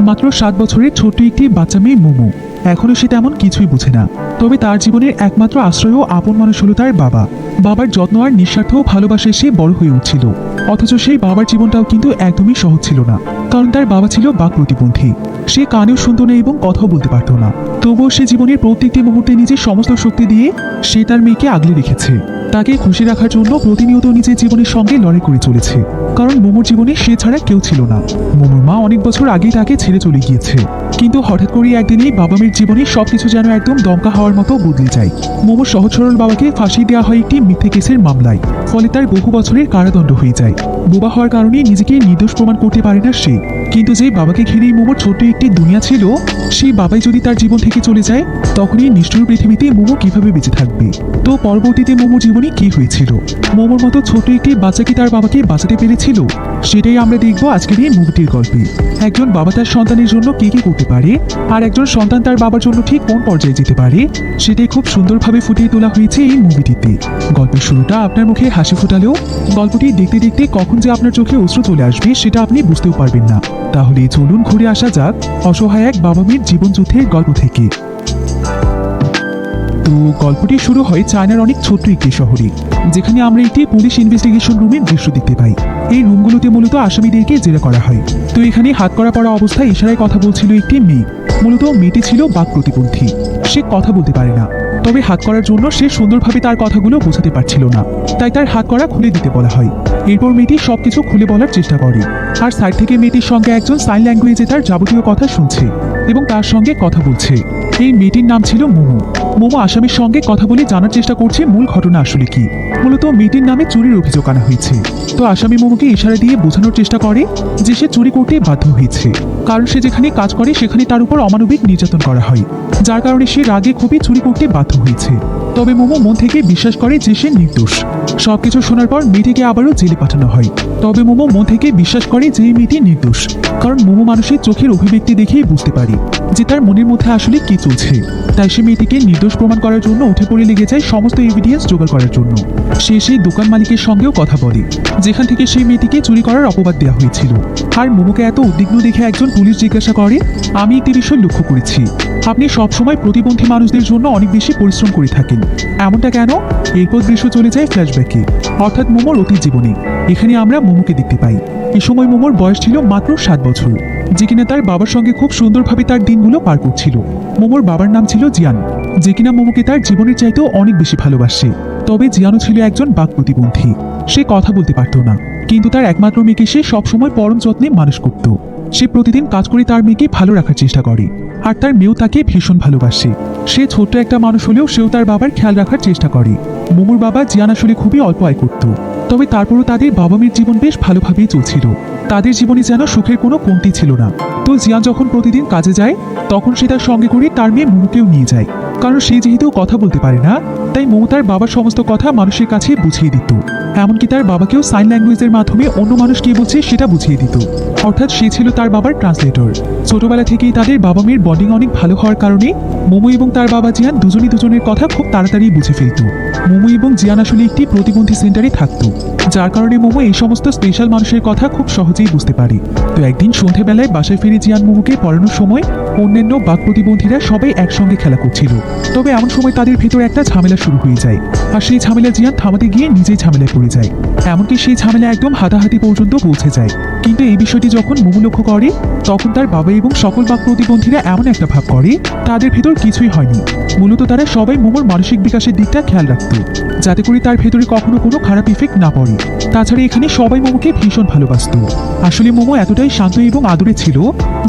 মাত্র 7 বছরের ছোট্ট একটি বাচ্চা মেয়ে মোমো। এখনো সে তেমন কিছুই বুঝে না। তবে তার জীবনের একমাত্র আশ্রয় ও আপন মানুষ হলো তার বাবা। বাবার যত্ন আর নিঃস্বার্থ ভালোবাসায় সে বড় হয়ে উঠছিল। অথচ সেই বাবার জীবনটাও কিন্তু একদমই সহজ ছিল না, কারণ তার বাবা ছিল বাক প্রতিবন্ধী। সে কানেও শুনতো না এবং কথাও বলতে পারত না। তবুও সে জীবনের প্রত্যেকটি মুহূর্তে নিজের সমস্ত শক্তি দিয়ে সে তার মেয়েকে আগলে রেখেছে। তাকে খুশি রাখার জন্য প্রতিনিয়ত নিজের জীবনের সঙ্গে লড়াই করে চলেছে, কারণ মোমোর জীবনে সে ছাড়া কেউ ছিল না। মোমোর মা অনেক বছর আগেই তাকে ছেড়ে চলে গিয়েছে, কিন্তু হঠাৎ করে একদিনই বাবা মেয়ের জীবনে সবকিছু যেন একদম দমকা হওয়ার মতো বদলে যায়। মোমোর সহজ সরল বাবাকে ফাঁসি দেওয়া হয় একটি মিথ্যে কেসের মামলায়। ফলে তার বহু বছরের কারাদণ্ড হয়ে যায়। বোবা হওয়ার কারণে নিজেকে নির্দোষ প্রমাণ করতে পারে না সে। কিন্তু যে বাবাকে ঘিরেই মোমোর ছোট্ট একটি দুনিয়া ছিল, সেই বাবাই যদি তার জীবন থেকে চলে যায়, তখনই নিষ্ঠুর পৃথিবীতে মোমো কিভাবে বেঁচে থাকবে? তো পরবর্তীতে মোমোর জীবনে কি হয়েছিল? মোমোর মতো ছোট্ট একটি বাচ্চা কি তার বাবাকে বাঁচাতে পেরেছিল? সেটাই আমরা দেখবো আজকের এই মুভিটির গল্পে। একজন বাবা তার সন্তানের জন্য কি কি করতে পারে, আর একজন সন্তান তার বাবার জন্য ঠিক কোন পর্যায়ে যেতে পারে, সেটাই খুব সুন্দরভাবে ফুটিয়ে তোলা হয়েছে এই মুভিটিতে। গল্পের শুরুটা আপনার মুখে হাসি ফোটালেও গল্পটি দেখতে দেখতে কখন যে আপনার চোখে অশ্রু চলে আসবে সেটা আপনি বুঝতেও পারবেন না। তাহলে চলুন ঘুরে আসা যাক অসহায় এক বাবা মেয়ের জীবনযুদ্ধের গল্প থেকে। তো গল্পটি শুরু হয় চায়নার অনেক ছোট্ট একটি শহরে, যেখানে আমরা একটি পুলিশ ইনভেস্টিগেশন রুমের দৃশ্য দেখতে পাই। এই রুমগুলোতে মূলত আসামিদেরকে জেরা করা হয়। তো এখানে হাত করা পড়া অবস্থায় ইশারায় কথা বলছিল একটি মেয়ে। মূলত মেয়েটি ছিল বাক প্রতিবন্ধী। সে কথা বলতে পারে না, তবে হাত করার জন্য সে সুন্দরভাবে তার কথাগুলো বোঝাতে পারছিল না, তাই তার হাত করা খুলে দিতে বলা হয়। এরপর মেয়েটি সবকিছু খুলে বলার চেষ্টা করে, আর সাইড থেকে মেয়েটির সঙ্গে একজন সাইন ল্যাঙ্গুয়েজে তার যাবতীয় কথা শুনছে এবং তার সঙ্গে কথা বলছে। এই মেয়েটির নাম ছিল মোমো। মোমো আসামির সঙ্গে কথা বলে জানার চেষ্টা করছে মূল ঘটনা আসলে কি। মূলত মেয়েটির নামে চুরির অভিযোগ আনা হয়েছে। তো আসামি মোমোকে ইশারা দিয়ে বোঝানোর চেষ্টা করে যে সে চুরি করতে বাধ্য হয়েছে, কারণ সে যেখানে কাজ করে সেখানে তার উপর অমানবিক নির্যাতন করা হয়, যার কারণে সে রাগে খুবই চুরি করতে বাধ্য হয়েছে। তবে মোমো মন থেকে বিশ্বাস করে যে সে নির্দোষ। সবকিছু শোনার পর মেয়েটিকে আবারও জেলে পাঠানো হয়। তবে মোমো মন থেকে বিশ্বাস করে যে এই মেয়েটি নির্দোষ, কারণ মোমো মানুষের চোখের অভিব্যক্তি দেখেই বুঝতে পারে যে তার মনের মধ্যে আসলে কি চলছে। তাই সে মেয়েটিকে নির্দোষ প্রমাণ করার জন্য উঠে পড়ে লেগে যায় সমস্ত এভিডেন্স জোগাড় করার জন্য। সে সেই দোকান মালিকের সঙ্গেও কথা বলে, যেখান থেকে সেই মেয়েটিকে চুরি করার অপবাদ দেওয়া হয়েছিল। আর মোমোকে এত উদ্বিগ্ন দেখে একজন পুলিশ জিজ্ঞাসা করে, আমি একটি বিষয় লক্ষ্য করেছি, আপনি সবসময় প্রতিবন্ধী মানুষদের জন্য অনেক বেশি পরিশ্রম করে থাকেন, এমনটা কেন? এরপর দৃশ্য চলে যায় ফ্ল্যাশব্যাকে, অর্থাৎ মোমোর অতীত জীবনে। এখানে আমরা মোমোকে দেখতে পাই। এ সময় মোমোর বয়স ছিল মাত্র 7 বছর, যে কিনা তার বাবার সঙ্গে খুব সুন্দরভাবে তার দিনগুলো পার করছিল। মোমোর বাবার নাম ছিল জিয়ান, যে কিনা মোমোকে তার জীবনের চাইতেও অনেক বেশি ভালোবাসে। তবে জিয়ানও ছিল একজন বাক প্রতিবন্ধী। সে কথা বলতে পারত না, কিন্তু তার একমাত্র মেয়েকে সে সবসময় পরম যত্নে মানুষ করত। সে প্রতিদিন কাজ করে তার মেয়েকে ভালো রাখার চেষ্টা করে, আর তার মেয়েও তাকে ভীষণ ভালোবাসে। সে ছোট্ট একটা মানুষ হলেও সেও তার বাবার খেয়াল রাখার চেষ্টা করে। মোমোর বাবা জিয়ান আসলে খুবই অল্প আয় করত, তবে তারপরও তাদের বাবা মেয়ের জীবন বেশ ভালোভাবেই চলছিল। তাদের জীবনে যেন সুখের কোনো কমতি ছিল না। তো জিয়ান যখন প্রতিদিন কাজে যায়, তখন সে তার সঙ্গে করে তার মেয়ে মোমোকেও নিয়ে যায়, কারণ সে যেহেতু কথা বলতে পারে না, তাই মোমো তার বাবার সমস্ত কথা মানুষের কাছে বুঝিয়ে দিত। এমনকি তার বাবাকেও সাইন ল্যাঙ্গুয়েজের মাধ্যমে অন্য মানুষ কি বলছে সেটা বুঝিয়ে দিত। অর্থাৎ সে ছিল তার বাবার ট্রান্সলেটর। ছোটবেলা থেকেই তাদের বাবা মেয়ের বন্ডিং অনেক ভালো হওয়ার কারণে মোমো এবং তার বাবা জিয়ান দুজনই দুজনের কথা খুব তাড়াতাড়ি বুঝে ফেলত। মোমো এবং জিয়ান আসলে একটি প্রতিবন্ধী সেন্টারে থাকত, যার কারণে মোমো এই সমস্ত স্পেশাল মানুষের কথা খুব সহজেই বুঝতে পারে। তো একদিন সন্ধ্যাবেলায় বাসায় ফিরে জিয়ান মোমোকে পড়ানোর সময় অন্যান্য বাক প্রতিবন্ধীরা সবাই একসঙ্গে খেলা করছিল। তবে এমন সময় তাদের ভেতর একটা ঝামেলা শুরু হয়ে যায়, আর সেই ঝামেলা জিয়ান থামাতে গিয়ে নিজেই ঝামেলায় পড়ে যায়। এমনকি সেই ঝামেলা একদম হাতাহাতি পর্যন্ত পৌঁছে যায়। কিন্তু এই বিষয়টি যখন মোমো লক্ষ্য করে, তখন তার বাবা এবং সকল বাক প্রতিবন্ধীরা এমন একটা ভাব করে তাদের ভেতর কিছুই হয়নি। মূলত তারা সবাই মোমোর মানসিক বিকাশের দিকটা খেয়াল রাখত, যাতে করে তার ভেতরে কখনো কোনো খারাপ ইফেক্ট না পড়ে। তাছাড়া এখানে সবাই মোমোকে ভীষণ ভালোবাসত। আসলে মোমো এতটাই শান্ত এবং আদরে ছিল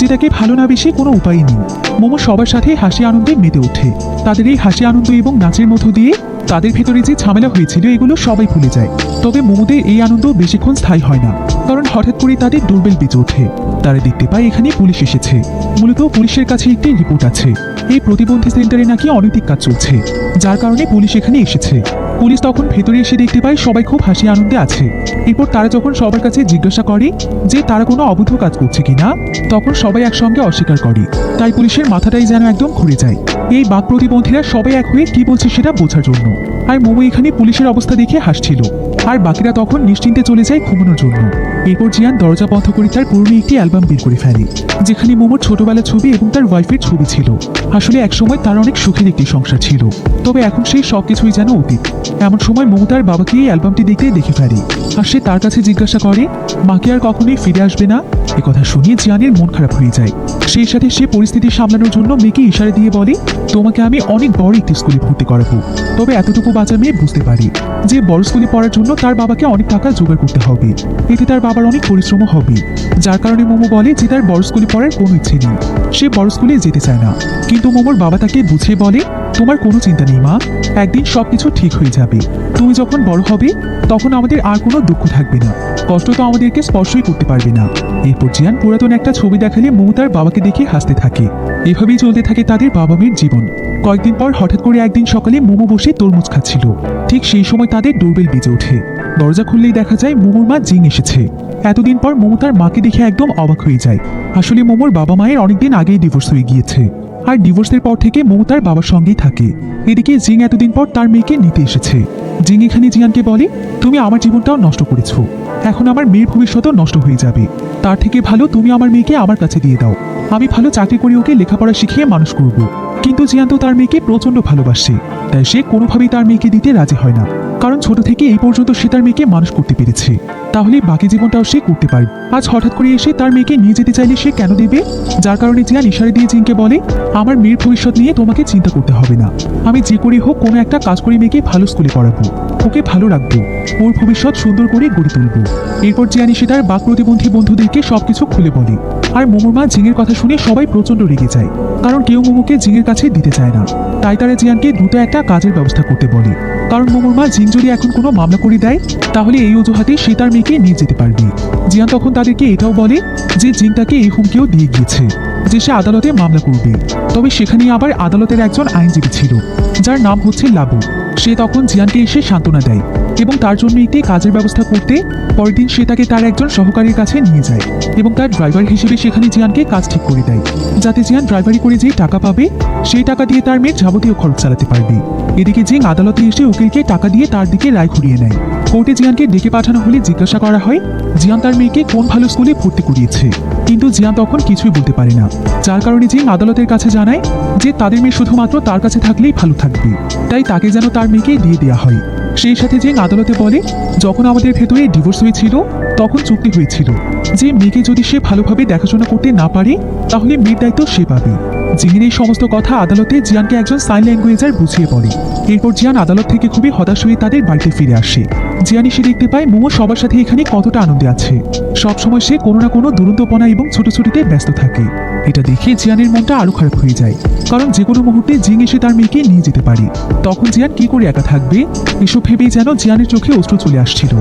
যে তাকে ভালো না বেশি কোনো উপায় নেই। মোমো সবার সাথে হাসি আনন্দে মেতে ওঠে। তাদের এই হাসি আনন্দ এবং নাচের মধ্য দিয়ে তাদের ভেতরে যে ঝামেলা হয়েছিল এগুলো সবাই ভুলে যায়। তবে মোমোদের এই আনন্দ বেশিক্ষণ স্থায়ী হয় না, কারণ হঠাৎ করে তাদের ডোরবেল বেজে ওঠে। তারা দেখতে পায় এখানে পুলিশ এসেছে। মূলত পুলিশের কাছে একটি রিপোর্ট আছে, এই প্রতিবন্ধী সেন্টারে নাকি অনৈতিক কাজ চলছে, যার কারণে পুলিশ এখানে এসেছে। পুলিশ তখন ভেতরে এসে দেখতে পায় সবাই খুব হাসি আনন্দে আছে। এরপর তারা যখন সবার কাছে জিজ্ঞাসা করে যে তারা কোনো অবৈধ কাজ করছে কিনা, তখন সবাই একসঙ্গে অস্বীকার করে। তাই পুলিশের মাথাটাই যেন একদম ঘুরে যায় এই বাক প্রতিবন্ধীরা সবাই এক হয়ে কি বলছে সেটা বোঝার জন্য। আর মোমো এখানে পুলিশের অবস্থা দেখে হাসছিল, আর বাকিরা তখন নিশ্চিন্তে চলে যায় ঘুমানোর জন্য। এরপর জিয়ান দরজা বন্ধ করে তার পুরনো একটি অ্যালবাম বের করে ফেলে, যেখানে মোমোর ছোটবেলার ছবি এবং তার ওয়াইফের ছবি ছিল। আসলে একসময় তার অনেক সুখের একটি সংসার ছিল, তবে এখন সেই সবকিছুই যেন অতীত। এমন সময় মোমো তার বাবাকে এই অ্যালবামটি দেখে ফেলে, আর সে তার কাছে জিজ্ঞাসা করে মাকে আর কখনোই ফিরে আসবে না। কথা শুনিয়ে জিয়ানের মন খারাপ হয়ে যায়। সেই সাথে সে পরিস্থিতি সামলানোর জন্য মেয়েকে ইশারা দিয়ে বলে, তোমাকে আমি অনেক বড় একটি স্কুলে ভর্তি করাবো। তবে এতটুকু বাচ্চা মেয়ে বুঝতে পারি যে বড় স্কুলে পড়ার জন্য তার বাবাকে অনেক টাকা জোগাড় করতে হবে, এতে তার বাবার অনেক পরিশ্রমও হবে। যার কারণে মোমো বলে যে তার বড় স্কুলে পড়ার কোনো ইচ্ছে নেই, সে বড় স্কুলে যেতে চায় না। কিন্তু মোমোর বাবা তাকে বুঝিয়ে বলে, তোমার কোনো চিন্তা নেই মা, একদিন সবকিছু ঠিক হয়ে যাবে। তুমি যখন বড় হবে তখন আমাদের আর কোনো দুঃখ থাকবে না, কষ্ট তো আমাদেরকে স্পর্শই করতে পারবে না। এরপর জিয়ান পুরাতন একটা ছবি দেখালে মোমো তার বাবাকে দেখে হাসতে থাকে। এভাবেই চলতে থাকে তাদের বাবা মেয়ের জীবন। কয়েকদিন পর হঠাৎ করে একদিন সকালে মোমো বসে তরমুজ খাচ্ছিল, ঠিক সেই সময় তাদের ডোরবেল বেজে ওঠে। দরজা খুললেই দেখা যায় মোমোর মা জিং এসেছে। এতদিন পর মোমো তার মাকে দেখে একদম অবাক হয়ে যায়। আসলে মোমোর বাবা মায়ের অনেকদিন আগেই ডিভোর্স হয়ে গিয়েছে, আর ডিভোর্সের পর থেকে মোমো তার বাবার সঙ্গেই থাকে। এদিকে জিং এতদিন পর তার মেয়েকে নিতে এসেছে। জিং এখানে জিয়ানকে বলে, তুমি আমার জীবনটাও নষ্ট করেছো, এখন আমার মেয়ের ভবিষ্যৎও নষ্ট হয়ে যাবে। তার থেকে ভালো তুমি আমার মেয়েকে আমার কাছে দিয়ে দাও, আমি ভালো চাকরি করে ওকে লেখাপড়া শিখিয়ে মানুষ করব। কিন্তু জিয়ান তো তার মেয়েকে প্রচন্ড ভালোবাসে, তাই সে কোনোভাবেই তার মেয়েকে দিতে রাজি হয় না, কারণ ছোট থেকে এই পর্যন্ত সে তার মেয়েকে মানুষ করতে পেরেছে, তাহলে বাকি জীবনটাও সে করতে পারবে। আজ হঠাৎ করে এসে তার মেয়েকে নিয়ে যেতে চাইলে সে কেন দেবে? যার কারণে জিয়ান ইশারা দিয়ে জিনকে বলে, আমার মেয়ের ভবিষ্যৎ নিয়ে তোমাকে চিন্তা করতে হবে না, আমি যে করে হোক কোনো একটা কাজ করে মেয়েকে ভালো স্কুলে পড়াবো, ওকে ভালো রাখবো, ওর ভবিষ্যৎ সুন্দর করে গড়ে তুলবো। এরপর জিয়ান এসে তার বাক প্রতিবন্ধী বন্ধুদেরকে সবকিছু খুলে বলে। আর মোমোর মা জিঙের কথা শুনে সবাই প্রচন্ড রেগে যায়, কারণ কেউ মোমোকে জিঙের কাছে দিতে চায় না। তাই তারা জিয়ানকে দ্রুত একটা কাজের ব্যবস্থা করতে বলে, কারণ মোমোর মা জিং যদি এখন কোনো মামলা করে দেয় তাহলে এই অজুহাতে সে তার মেয়েকে নিয়ে যেতে পারবে। জিয়ান তখন তাদেরকে এটাও বলে যে জিং তাকে এই হুমকিও দিয়ে গিয়েছে যে সে আদালতে মামলা করবে। তবে সেখানে আবার আদালতের একজন আইনজীবী ছিল, যার নাম হচ্ছে লাবু। সে তখন জিয়ানকে এসে সান্ত্বনা দেয় এবং তার জন্য একটি কাজের ব্যবস্থা করতে পরের দিন সে তাকে তার একজন সহকারীর কাছে নিয়ে যায় এবং তার ড্রাইভার হিসেবে সেখানে জিয়ানকে কাজ ঠিক করে দেয়, যাতে জিয়ান ড্রাইভারি করে যে টাকা পাবে সেই টাকা দিয়ে তার মেয়ের যাবতীয় খরচ চালাতে পারবে। এদিকে জিং আদালতে এসে উকিলকে টাকা দিয়ে তার দিকে রায় ঘুরিয়ে নেয়। কোর্টে জিয়ানকে ডেকে পাঠানো হলে জিজ্ঞাসা করা হয় জিয়ান তার মেয়েকে কোন ভালো স্কুলে ভর্তি করিয়েছে, কিন্তু জিয়ান তখন কিছুই বলতে পারে না। যার কারণে জিং আদালতের কাছে জানায় যে তাদের মেয়ে শুধুমাত্র তার কাছে থাকলেই ভালো থাকবে, তাই তাকে যেন তার মেয়েকে দিয়ে দেওয়া হয়। সেই সাথে জিং আদালতে বলে, যখন আমাদের ভেতরে ডিভোর্স হয়েছিল তখন চুক্তি হয়েছিল যে মেয়েকে যদি সে ভালোভাবে দেখাশোনা করতে না পারে তাহলে মেয়ের দায়িত্ব সে পাবে। জিংয়ের এই সমস্ত কথা আদালতে জিয়ানকে একজন সাইন ল্যাঙ্গুয়েজার বুঝিয়ে বলে। এরপর জিয়ান আদালত থেকে খুবই হতাশ হয়ে তাদের বাড়িতে ফিরে আসে। জিয়ান এসে দেখতে পায় মোমো সবার সাথে এখানে কতটা আনন্দে আছে। সবসময় সে কোনো না কোনো দুরন্তপনা এবং ছোটাছুটিতে ব্যস্ত থাকে। এটা দেখে জিয়ানের মনটা আরো খারাপ হয়ে যায়, কারণ যে কোনো মুহূর্তে জিং এসে তার মেয়েকে নিয়ে যেতে পারে। তখন জিয়ান কি করে একা থাকবে এসব ভেবেই যেন জিয়ানের চোখে অশ্রু চলে আসছিল।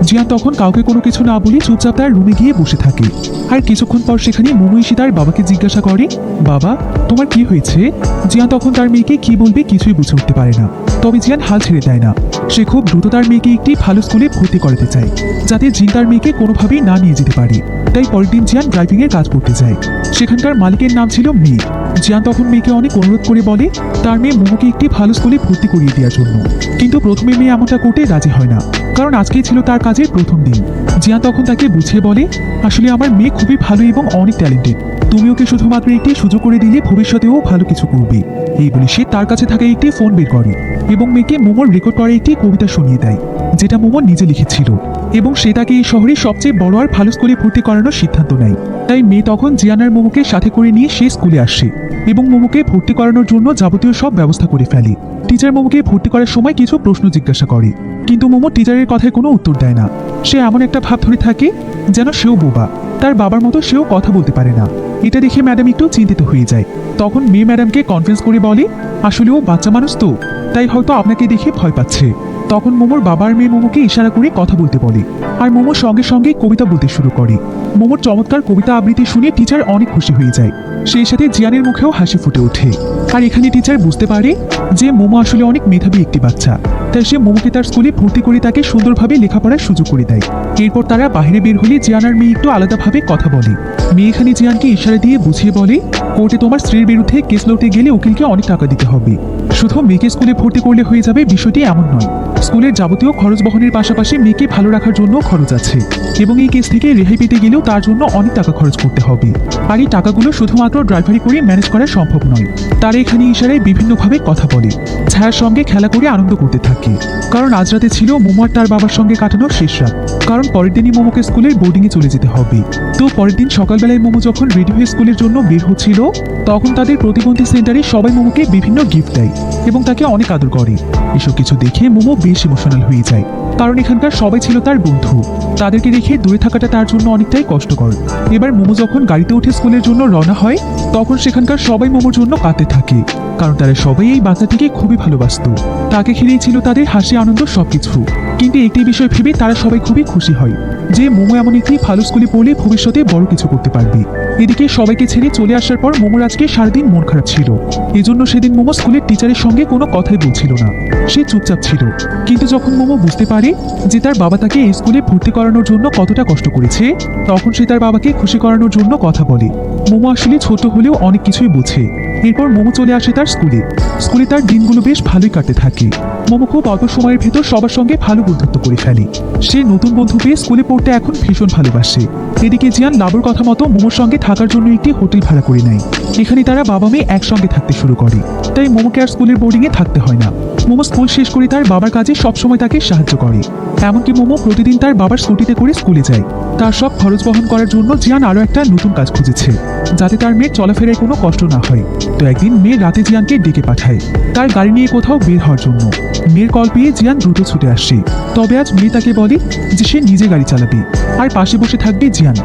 জিয়ান তখন কাউকে কোনো কিছু না বলে চুপচাপ তার রুমে গিয়ে বসে থাকে। আর কিছুক্ষণ পর সেখানে মোমো এসে তার বাবাকে জিজ্ঞাসা করে, বাবা তোমার কি হয়েছে? জিয়ান তখন তার মেয়েকে কি বলবে কিছুই বুঝে উঠতে পারে না। তবে জিয়ান হাল ছেড়ে দেয় না, সে খুব দ্রুত তার মেয়েকে একটি ভালো স্কুলে ভর্তি করাতে চায়, যাতে জিন তার মেয়েকে কোনোভাবেই না নিয়ে যেতে পারে। তাই পরের দিন জিয়ান ড্রাইভিং এর কাজ করতে যায়। সেখানকার মালিকের নাম ছিল মি। জিয়ান তখন মেয়েকে অনেক অনুরোধ করে বলে তার মেয়ে মোমোকে একটি ভালো স্কুলে ভর্তি করিয়ে দেওয়ার জন্য, কিন্তু প্রথমে মেয়ে এমনটা করতে রাজি হয় না, কারণ আজকেই ছিল তার কাজের প্রথম দিন। জিয়ান তখন তাকে বুঝিয়ে বলে, আসলে আমার মেয়ে খুবই ভালো এবং অনেক ট্যালেন্টেড, তুমি ওকে শুধুমাত্র একটি সুযোগ করে দিলে ভবিষ্যতেও ভালো কিছু করবে। এই বলে সে তার কাছে থাকা একটি ফোন বের করে এবং মেয়েকে মোমোর রেকর্ড করা একটি কবিতা শুনিয়ে দেয়, যেটা মোমো নিজে লিখেছিল। এবং সে তাকে এই শহরের সবচেয়ে বড় আর ভালো স্কুলে ভর্তি করানোর সিদ্ধান্ত নেয়। তাই মেয়ে তখন জিয়ানার মোমোকে সাথে করে নিয়ে সে স্কুলে আসে এবং মোমোকে ভর্তি করানোর জন্য যাবতীয় সব ব্যবস্থা করে ফেলে। টিচার মোমোকে ভর্তি করার সময় কিছু প্রশ্ন জিজ্ঞাসা করে, কিন্তু মোমো টিচারের কথায় কোনো উত্তর দেয় না। সে এমন একটা ভাব ধরে থাকে যেন সেও বোবা, তার বাবার মতো সেও কথা বলতে পারে না। এটা দেখে ম্যাডাম একটু চিন্তিত হয়ে যায়। তখন মেয়ে ম্যাডামকে কনফারেন্স করে বলে, আসলে ও বাচ্চা মানুষ তো, তাই হয়তো আপনাকে দেখে ভয় পাচ্ছে। তখন মোমোর বাবার মেয়ে মোমোকে ইশারা করে কথা বলতে বলে, আর মোমো সঙ্গে সঙ্গে কবিতা বলতে শুরু করে। মোমোর চমৎকার কবিতা আবৃত্তি শুনে টিচার অনেক খুশি হয়ে যায়। সেই সাথে জিয়ানের মুখেও হাসি ফুটে ওঠে। আর এখানে টিচার বুঝতে পারে যে মোমো আসলে অনেক মেধাবী একটি বাচ্চা, তাই সে মোমোকে তার স্কুলে ভর্তি করে তাকে সুন্দরভাবে লেখাপড়ার সুযোগ করে দেয়। এরপর তারা বাইরে বের হলে জিয়ান আর মেয়ে একটু আলাদাভাবে কথা বলে। মেয়ে এখানে জিয়ানকে ইশারা দিয়ে বুঝিয়ে বলে, কোর্টে তোমার স্ত্রীর বিরুদ্ধে কেস লড়তে গেলে উকিলকে অনেক টাকা দিতে হবে, শুধু মেয়েকে স্কুলে ভর্তি করলে হয়ে যাবে বিষয়টি এমন নয়। স্কুলের যাবতীয় খরচ বহনের পাশাপাশি মেয়েকে ভালো রাখার জন্য খরচ আছে, এবং এই কেস থেকে রেহাই পেতে গেলেও তার জন্য অনেক টাকা খরচ করতে হবে। আর এই টাকাগুলো শুধুমাত্র ড্রাইভারি করে ম্যানেজ করা সম্ভব নয়। তারা এখানে ইশারায় বিভিন্নভাবে কথা বলে, ছায়ার সঙ্গে খেলা করে আনন্দ করতে থাকে। কারণ আজ রাতে ছিল মোমো আর তার বাবার সঙ্গে কাটানো শেষ রাত। কারণ পরের দিনই মোমোকে স্কুলের বোর্ডিংয়ে চলে যেতে হবে। তো পরের দিন সকালবেলায় মোমো যখন রেডি হয়ে স্কুলের জন্য বের হচ্ছিল, তখন তাদের প্রতিবন্ধী সেন্টারে সবাই মোমোকে বিভিন্ন গিফট দেয় এবং তাকে অনেক আদর করে। এসব কিছু দেখে মোমো বেশ ইমোশনাল হয়ে যায়, কারণ এখানকার সবাই ছিল তার বন্ধু। তাদেরকে রেখে দূরে থাকাটা তার জন্য অনেকটাই কষ্টকর। এবার মোমো যখন গাড়িতে উঠে স্কুলের জন্য রওনা হয়, তখন সেখানকার সবাই মোমোর জন্য কাঁদতে থাকে, কারণ তারা সবাই এই বাচ্চাটিকে খুবই ভালোবাসত। তাকে ঘিরেই ছিল তাদের হাসি আনন্দ সবকিছু। কিন্তু একটি বিষয় ভেবে তারা সবাই খুবই খুশি হয় যে মোমো এমন একটি ভালো স্কুলে পড়লে ভবিষ্যতে বড় কিছু করতে পারবে। এদিকে সবাইকে ছেড়ে চলে আসার পর মোমোর আজকে সারাদিন মন খারাপ ছিল। এজন্য সেদিন মোমো স্কুলের টিচারের সঙ্গে কোনো কথাই বলছিল না, সে চুপচাপ ছিল। কিন্তু যখন মোমো বুঝতে পারে যে তার বাবা তাকে এই স্কুলে ভর্তি করানোর জন্য কতটা কষ্ট করেছে, তখন সে তার বাবাকে খুশি করানোর জন্য কথা বলে। মোমো আসলে ছোট হলেও অনেক কিছুই বোঝে। এরপর মোমো চলে আসে তার স্কুলে তার দিনগুলো বেশ ভালোই কাটতে থাকে। মোমো খুব অল্প সময়ের ভেতর সবার সঙ্গে ভালো বন্ধুত্ব করে ফেলে। সে নতুন বন্ধু পেয়ে স্কুলে পড়তে এখন ভীষণ ভালোবাসে। এদিকে জিয়ান লাবুর কথা মতো মোমোর সঙ্গে থাকার জন্য একটি হোটেল ভাড়া করে নেয়। এখানে তারা বাবা মেয়ে একসঙ্গে থাকতে শুরু করে, তাই মোমোকে আর স্কুলের বোর্ডিংয়ে থাকতে হয় না। মোমো স্কুল শেষ করে তার বাবার কাজে সবসময় তাকে সাহায্য করে। এমনকি মোমো প্রতিদিন তার বাবার স্কুটিতে করে স্কুলে যায়। তার সব খরচ বহন করার জন্য জিয়ান আরও একটা নতুন কাজ খুঁজেছে, যাতে তার মেয়ের চলাফেরায় কোনো কষ্ট না হয়। তো একদিন মেয়ে রাতে জিয়ানকে ডেকে পাঠায় তার গাড়ি নিয়ে কোথাও বের হওয়ার জন্য। মেয়ের কল পেয়ে জিয়ান দ্রুত ছুটে আসে। তবে আজ মেয়ে তাকে বলে যে সে নিজে গাড়ি চালাবে আর পাশে বসে থাকবে জিয়ান।